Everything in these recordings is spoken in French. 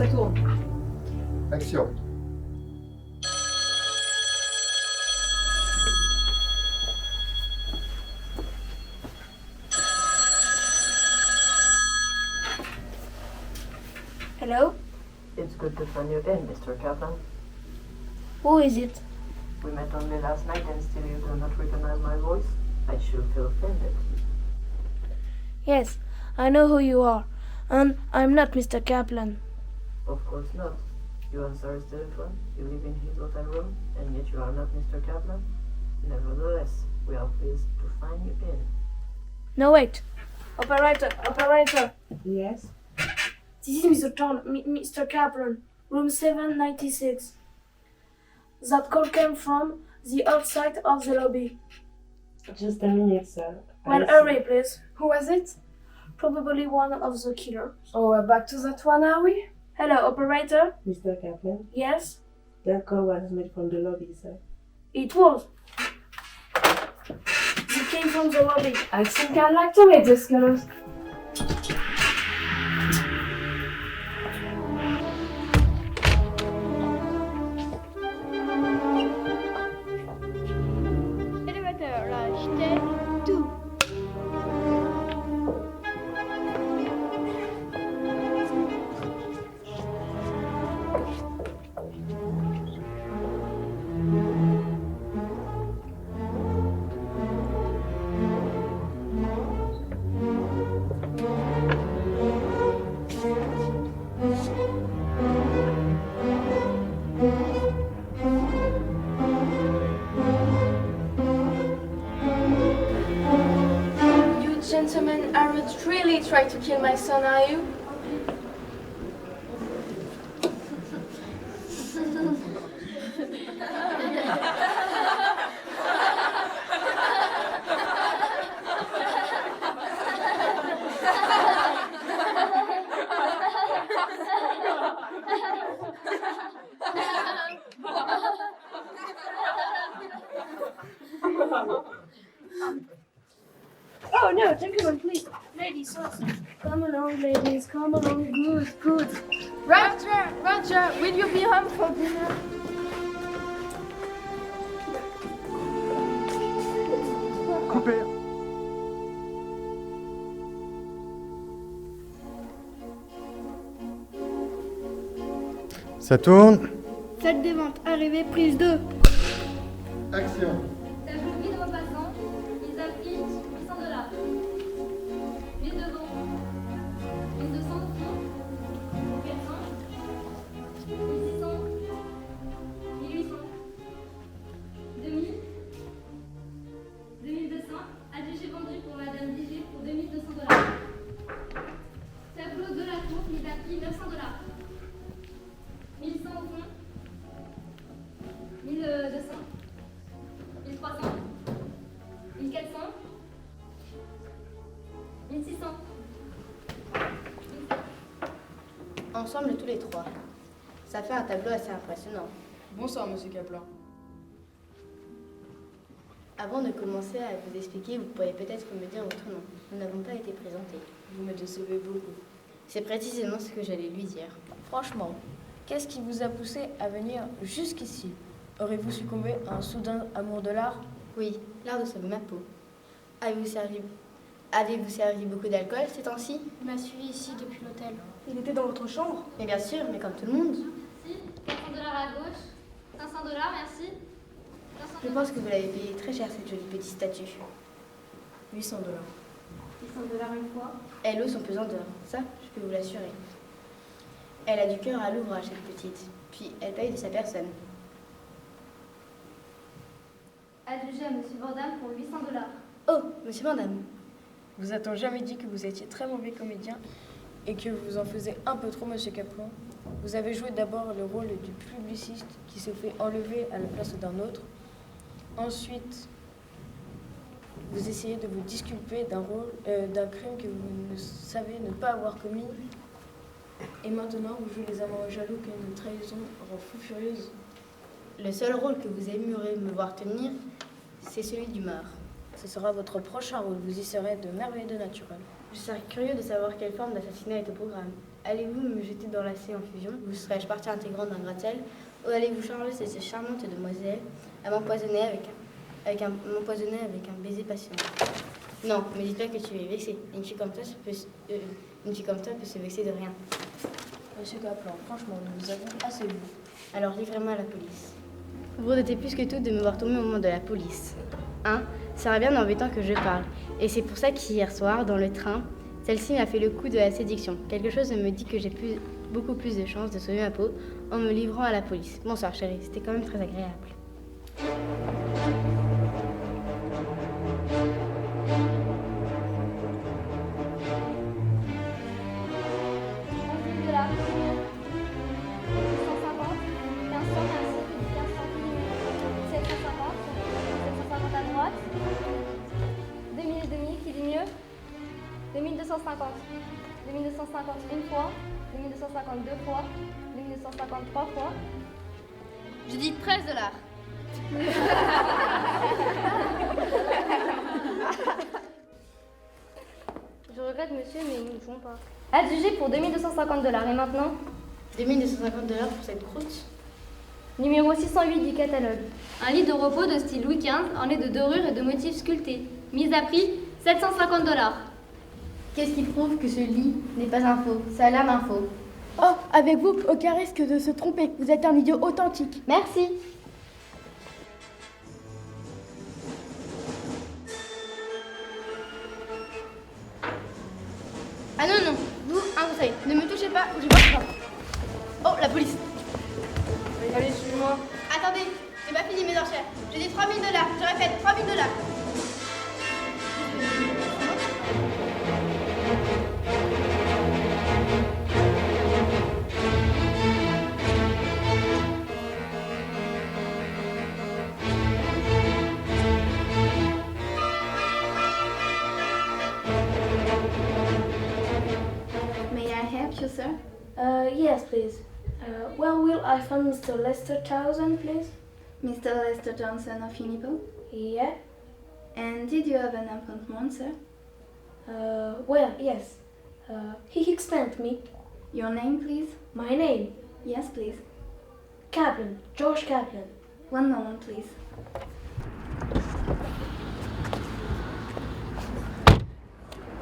Ça tourne. Action. Hello? It's good to find you again, Mr. Kaplan. Who is it? We met only last night and still you do not recognize my voice? I should feel offended. Yes, I know who you are. And I'm not Mr. Kaplan. Of course not. You answer his telephone, you live in his hotel room, and yet you are not Mr. Kaplan? Nevertheless, we are pleased to find you in. No, wait. Operator. Yes. This is Mr. Kaplan, room 796. That call came from the outside of the lobby. Just a minute, sir. Well, hurry, please. Who was it? Probably one of the killers. Oh, we're back to that one, are we? Hello, operator? Mr. Kaplan, Yes? that call was made from the lobby, sir. It was. It came from the lobby. I think I'd like to meet this girl. Élévateur, là, j'étais tout. You gentlemen aren't really trying to kill my son, are you? Oh, no, gentlemen, please. Ladies, come along, ladies. Come along. Good. Roger, will you be home for dinner? Coupé. Ça tourne. Salle des ventes, arrivée, prise 2. Action. Ça joue vide repassant, ils affichent $800. 1000 devant, 1200 au fond, 400, 1600, 1800, 2000, 2200, adjugé vendu pour Madame DG pour $2200. Tableau de la tour, mise à prix $900. 1100 au fond, 1200, 1300, 1400, 1600. Ensemble tous les trois. Ça fait un tableau assez impressionnant. Bonsoir, monsieur Kaplan. Avant de commencer à vous expliquer, vous pourriez peut-être me dire votre nom. Nous n'avons pas été présentés. Vous me décevez beaucoup. C'est précisément ce que j'allais lui dire. Franchement, qu'est-ce qui vous a poussé à venir jusqu'ici? Aurez-vous succombé à un soudain amour de l'art? Oui, l'art de sauver ma peau. Avez-vous servi beaucoup d'alcool ces temps-ci? Il m'a suivi ici depuis l'hôtel. Il était dans votre chambre? Mais bien sûr, mais comme tout le monde. Merci. $400 à gauche. $500, merci. Je pense que vous l'avez payé très cher cette jolie petite statue. $800. $800 une fois. Elle ose son pesant d'or, ça, je peux vous l'assurer. Elle a du cœur à l'ouvrage, cette petite. Puis elle paye de sa personne. Adjugé à Monsieur Vandamme pour $800. Oh, monsieur madame. Vous a-t-on jamais dit que vous étiez très mauvais comédien et que vous en faisiez un peu trop, monsieur Kaplan? Vous avez joué d'abord le rôle du publiciste qui se fait enlever à la place d'un autre. Ensuite, vous essayez de vous disculper d'un crime que vous ne savez ne pas avoir commis. Et maintenant, vous jouez les amants jaloux qu'une trahison rend fou furieuse. Le seul rôle que vous aimeriez me voir tenir, c'est celui du mort. Ce sera votre prochain rôle. Vous y serez de merveilleux naturel. Je serais curieux de savoir quelle forme d'assassinat est au programme. Allez-vous me jeter dans la en fusion? Vous serais-je partie intégrante d'un gratte-ciel? Ou allez-vous charger ces charmantes demoiselles à m'empoisonner avec un baiser patient? Non, mais dis-toi que tu es vexé. Une fille comme toi peut se vexer de rien. Monsieur Kaplan, franchement, nous vous avons assez vu. Alors livrez-moi à la police. Vous regrettez plus que tout de me voir tomber au moment de la police. Hein? Ça serait bien embêtant que je parle. Et c'est pour ça qu'hier soir, dans le train, celle-ci m'a fait le coup de la séduction. Quelque chose me dit que j'ai beaucoup plus de chances de sauver ma peau en me livrant à la police. Bonsoir chérie, c'était quand même très agréable. droite. 2000 et demi, qui dit mieux? 2250. 2250 une fois. 2250 deux fois. 2250 trois fois. Je dis 13 $. Je regrette, monsieur, mais ils ne jouons pas. Adjugé pour 2250 $. Et maintenant? 2250 $ pour cette croûte. Numéro 608 du catalogue. Un lit de repos de style Louis XV, orné de dorures et de motifs sculptés. Mise à prix 750 $. Qu'est-ce qui prouve que ce lit n'est pas un faux? Ça a l'air d'un faux. Oh, avec vous, aucun risque de se tromper. Vous êtes un idiot authentique. Merci. Ah non, non, vous, un conseil, ne me touchez pas ou je marche pas. Oh, la police. Allez, suis-moi. Attendez, j'ai pas fini mes enchères. J'ai dit 3 000 $, je répète, 3 000 $. May I help you, sir? Yes, please. Where will I find Mr. Lester Townsend, please? Mr. Lester Johnson of Unipo? Yeah. And did you have an appointment, sir? Well, yes. He explained me. Your name, please? My name. Yes, please. Kaplan. George Kaplan. One moment, please.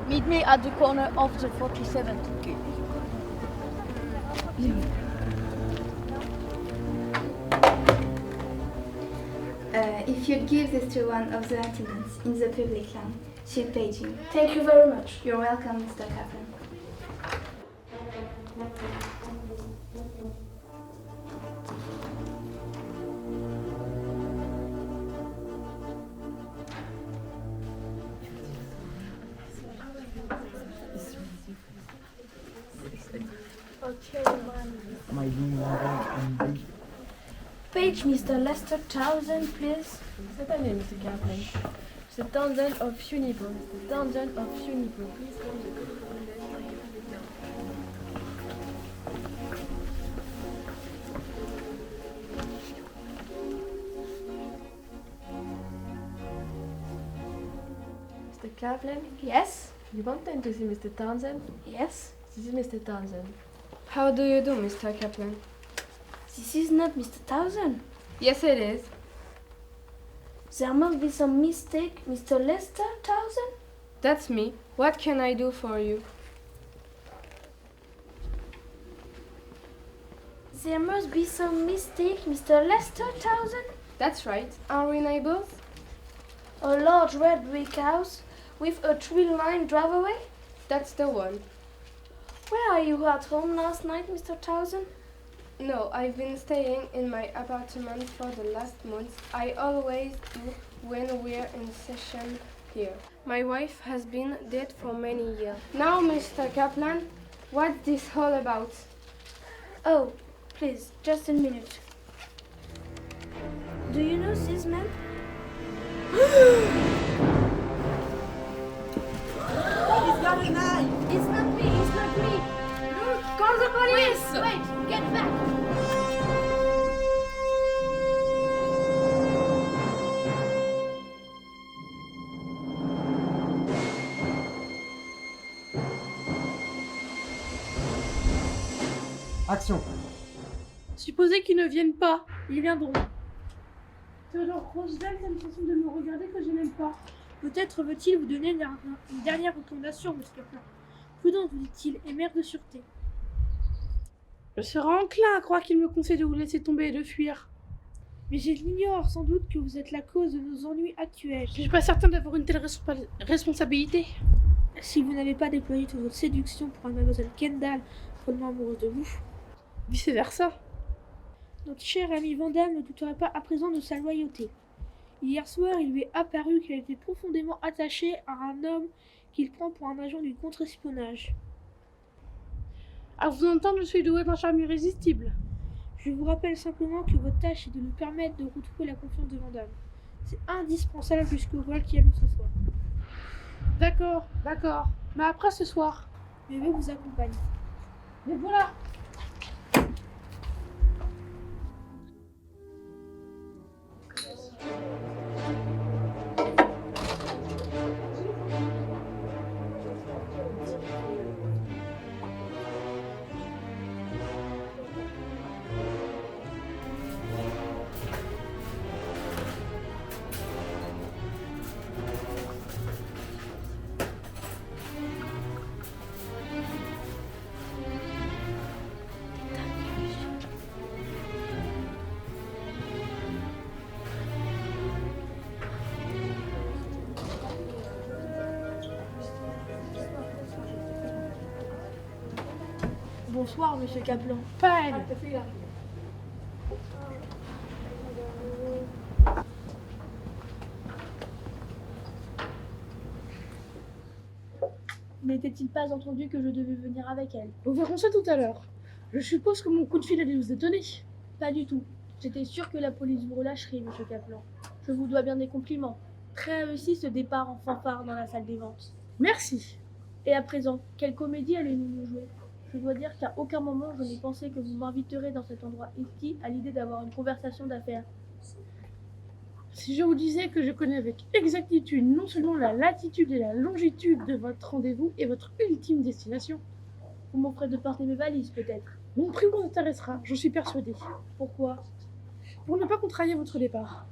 Meet me at the corner of the 47th. If you'd give this to one of the attendants in the public line, she'll page you. Thank you very much. You're welcome, Mr. Kaplan. Page Mr. Lester Townsend, please. Certainly, Mr. Kaplan. Mr. Townsend of Unipo. Mr. Townsend of Unipo. Please come to the Mr. Kaplan, Yes? you wanted to see Mr. Townsend? Yes? This is Mr. Townsend. How do you do, Mr. Kaplan? This is not Mr. Townsend. Yes, it is. There must be some mistake, Mr. Lester Townsend? That's me. What can I do for you? There must be some mistake, Mr. Lester Townsend? That's right. Are we neighbors? A large red brick house with a tree-lined driveway? That's the one. Where are you at home last night, Mr. Townsend? No, I've been staying in my apartment for the last month. I always do when we're in session here. My wife has been dead for many years. Now, Mr. Kaplan, what's this all about? Oh, please, just a minute. Do you know this man? He's got a knife! It's not me, it's not me! Look, call the police! Wait, get back! Action. Supposez qu'ils ne viennent pas, ils viendront. Théodore Roosevelt a l'impression de me regarder que je n'aime pas. Peut-être veut-il vous donner une dernière recommandation, monsieur Kaplan. Prudence, vous dit-il, et maire de sûreté. Je serais enclin à croire qu'il me conseille de vous laisser tomber et de fuir. Mais j'ignore sans doute que vous êtes la cause de nos ennuis actuels. Je ne suis pas certain d'avoir une telle responsabilité. Si vous n'avez pas déployé toute votre séduction pour mademoiselle Kendall, follement amoureuse de vous, vice versa, notre cher ami Vandame ne douterait pas à présent de sa loyauté. Hier soir, il lui est apparu qu'elle était profondément attachée à un homme qu'il prend pour un agent du contre-espionnage. À vous entendre, je suis doué d'un charme irrésistible. Je vous rappelle simplement que votre tâche est de nous permettre de retrouver la confiance de Vandame. C'est indispensable jusqu'au vol qui a lieu ce soir. D'accord. Mais après ce soir, bébé vous accompagne. Mais voilà. Bonsoir, monsieur Kaplan. Pas elle. N'était-il pas entendu que je devais venir avec elle? Nous verrons ça tout à l'heure. Je suppose que mon coup de fil allait vous étonner. Pas du tout. J'étais sûre que la police vous relâcherait, monsieur Kaplan. Je vous dois bien des compliments. Très réussi ce départ en fanfare dans la salle des ventes. Merci. Et à présent, quelle comédie allez-nous nous jouer? Je dois dire qu'à aucun moment je n'ai pensé que vous m'inviterez dans cet endroit ici à l'idée d'avoir une conversation d'affaires. Si je vous disais que je connais avec exactitude non seulement la latitude et la longitude de votre rendez-vous et votre ultime destination, vous m'offrez de porter mes valises peut-être. Mon prix vous intéressera, j'en suis persuadée. Pourquoi? Pour ne pas contrarier votre départ.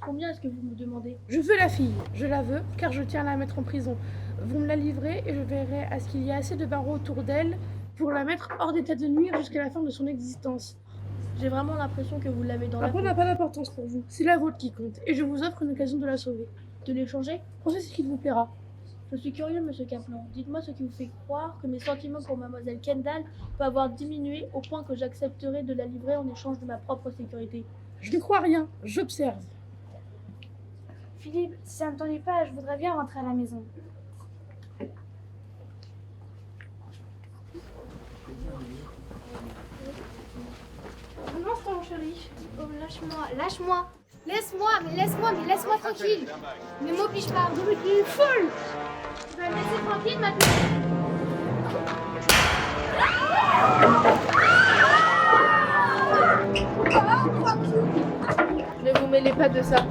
Combien est-ce que vous me demandez? Je veux la fille, je la veux, car je tiens à la mettre en prison. Vous me la livrez et je verrai à ce qu'il y ait assez de barreaux autour d'elle pour la mettre hors d'état de nuire jusqu'à la fin de son existence. J'ai vraiment l'impression que vous l'avez dans la peau. Ça n'a pas d'importance pour vous, c'est la vôtre qui compte, et je vous offre une occasion de la sauver. De l'échanger? Pensez ce qu'il vous plaira. Je suis curieux, monsieur Kaplan. Dites-moi ce qui vous fait croire que mes sentiments pour mademoiselle Kendall peuvent avoir diminué au point que j'accepterai de la livrer en échange de ma propre sécurité. Je ne crois rien, j'observe. Philippe, si ça ne t'ennuie pas, je voudrais bien rentrer à la maison. Un instant, chérie. Oh, lâche-moi. Laisse-moi tranquille. Ne m'oblige pas. Non mais tu es folle. Tu vas me laisser tranquille maintenant. Ne vous mêlez pas de ça.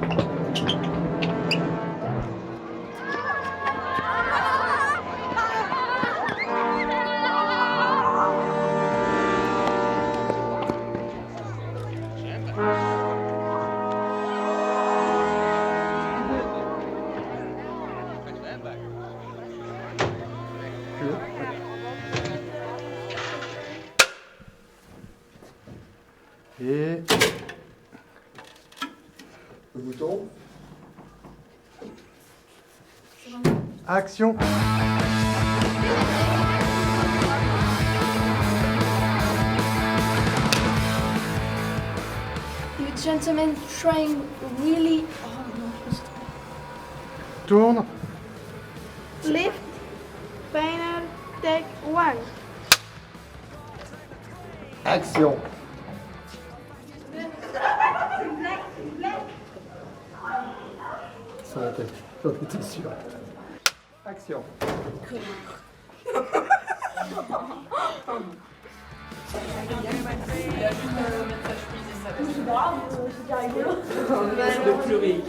Et le bouton. Action. The gentleman trying really... Tourne. Lift, final, take one. Action. Sur la tête, j'en étais sûr. Action. C'est grave, c'était rigolo. De pleurer.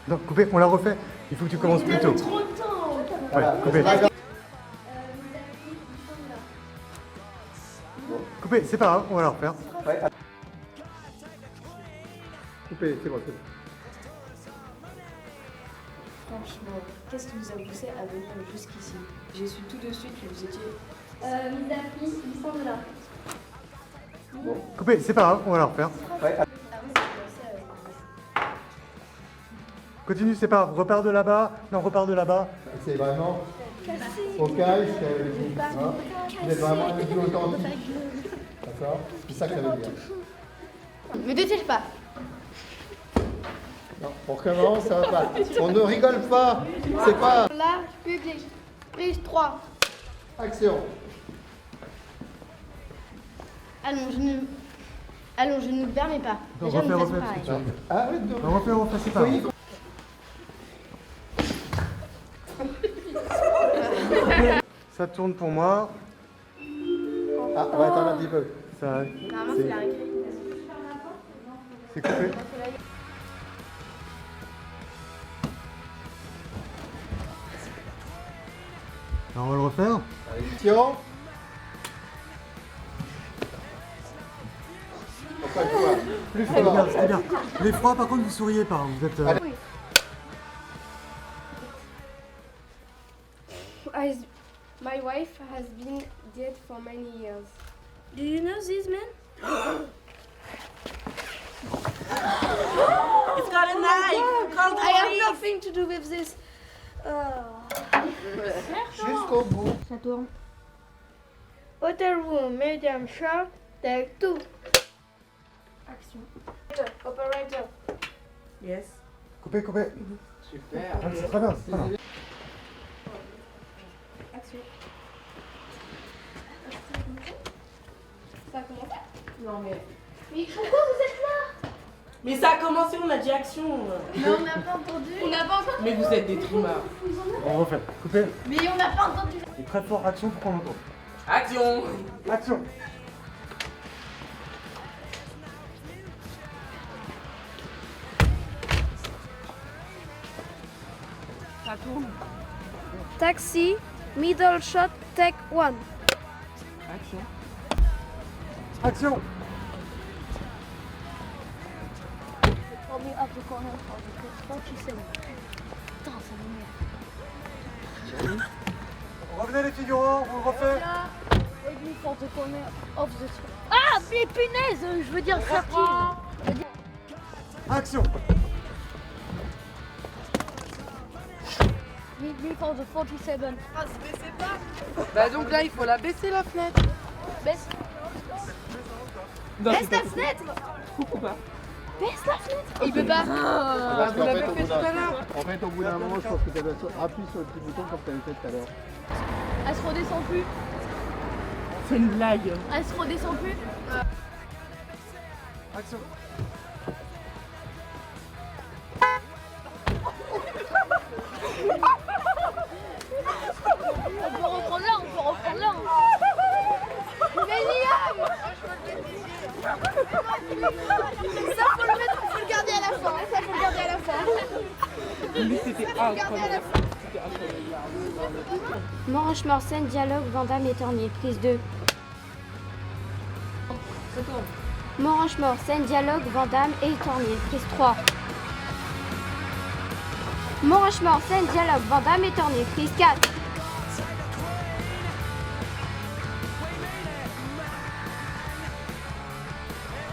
Non, coupé, on la refait. Il faut que tu commences plus tôt. Trop de temps. Ouais, coupé. Coupé, c'est pas grave, on va la refaire. Ouais. Coupé, c'est bon, c'est bon. Franchement, qu'est-ce qui vous a poussé à venir jusqu'ici? J'ai su tout de suite que vous étiez... Mise à prix, 800 $. Coupé, c'est pas grave, on va la refaire. Ouais. Continue, c'est pas grave. Repars de là-bas. Non, repars de là-bas. C'est vraiment au calme, vous êtes vraiment un peu authentique. D'accord? C'est ça que ça veut dire. Me déteste pas. Non, on recommence, ça va pas. On ne rigole pas. C'est pas. Là, public. Prise 3. Action. Allons, je ne me permets pas. Donc, Déjà, nous refais, faisons refais, pareil. Arrête de. Non, refais, c'est pas grave. Ça tourne pour moi. Ah, on va attendre un petit peu. Ça, Normalement, c'est la récré. c'est coupé. Alors, on va le refaire. Action. Encore une fois. Plus C'était bien, fort. c'était bien. Les froids, par contre, vous souriez pas. Vous êtes. Allez. My wife has been dead for many years. Do you know this man? It's got a knife. Call the I have police. nothing to do with this. Jusqu'au bout. Ça tourne. Hotel room, medium short, take 2. Action. Operator. Yes. Coupé, coupé. Super. Ah, c'est très bien, c'est très bien. Action. Ça a commencé? Non mais. Mais pourquoi vous êtes là? Mais ça a commencé, on a dit action. Mais on n'a pas entendu. On n'a pas entendu. Mais vous êtes des trimards. On refait. Coupé. Mais on n'a pas entendu. Et très fort, action pour qu'on entende. Action. Action. Ça tourne. Taxi, middle shot, take 1. Action. Action. For me up the corner for the 47. Putain, ça m'énerve. Revenez les figurants, on le refait. Wait me for the corner of the... Ah, mais punaise, je veux dire 13. Action. Meet me for the 47. Ah, se baissez pas. Bah donc là, il faut la baisser la fenêtre. Baisse. Non, Baisse la fenêtre. Coupe pas. Baisse la fenêtre. Il peut pas. Parce vous qu'en l'avez fait, fait tout à l'heure. En fait, au bout d'un moment, je pense que tu dois appuyer sur le petit bouton comme tu avais fait tout à l'heure. Elle se redescend plus. C'est une blague. Elle se redescend plus. Action. On peut reprendre là, on peut reprendre là. Mais Liam. Ça, faut le mettre, faut le garder à la fin. Ça, faut le garder à la fin. Lui, c'était incroyable. Morange-Mort, scène, dialogue, Vandame et Tornier, prise 2. Morange-Mort, scène, dialogue, Vandame et Tornier, prise 3. Morange-Mort, scène, dialogue, Vandame et Tornier, prise 4.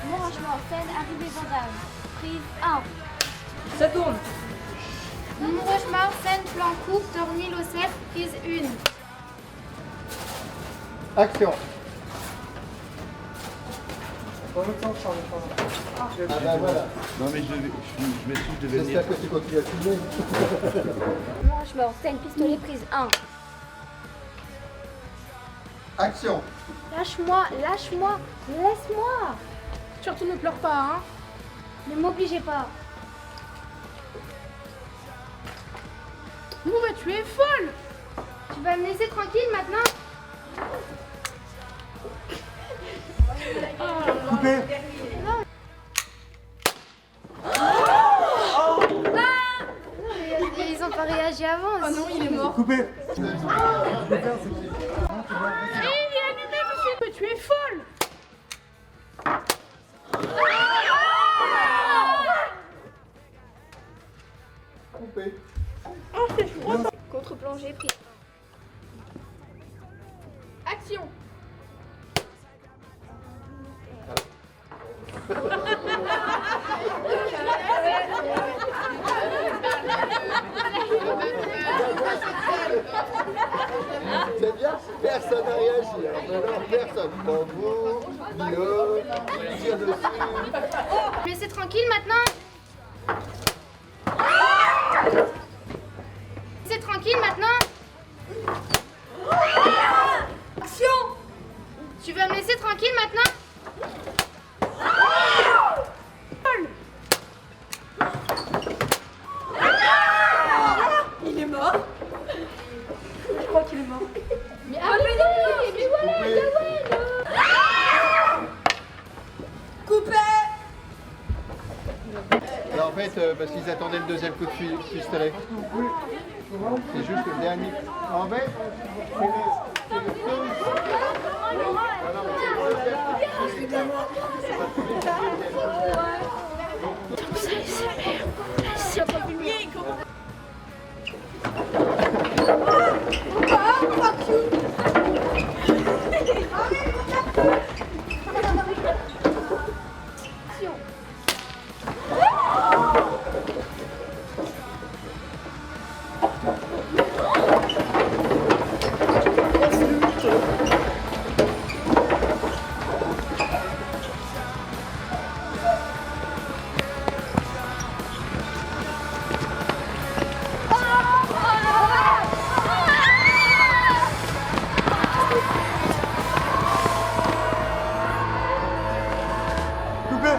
Morange-Mort, scène, arrivée Vandame, prise 1. Ça tourne. Morange-Mort, scène, plan coupe, Tornier, Locef, prise 1. Action. Dans l'autre sens, Charles, pardon. Ah bah voilà. Non mais je m'excuse, je devais venir. J'espère que tu continues à filmer. Morange-Mort, scène, pistolet, prise 1. Action. Lâche-moi, lâche-moi, laisse-moi. Surtout ne pleure pas, hein. Ne m'obligez pas. Non, mais tu es folle. Tu vas me laisser tranquille maintenant? Coupé. j'y avance. Oh non, il est mort. Coupé. Il est allumé, monsieur, mais tu es folle. Coupé. Oh, c'est froid. Contre-plongée prise. Action. C'est bien, personne n'a réagi. Alors, personne. Tambour, viol, tire dessus. Laissez tranquille maintenant. Laissez tranquille maintenant. Action. Tu vas me laisser tranquille maintenant? Il est mort. Je crois qu'il est mort. Mais arrêtez! Mais voilà, Gawain! Coupé. Alors en fait, parce qu'ils attendaient le deuxième coup de pistolet. C'est juste le dernier. En fait, c'est le Coupé.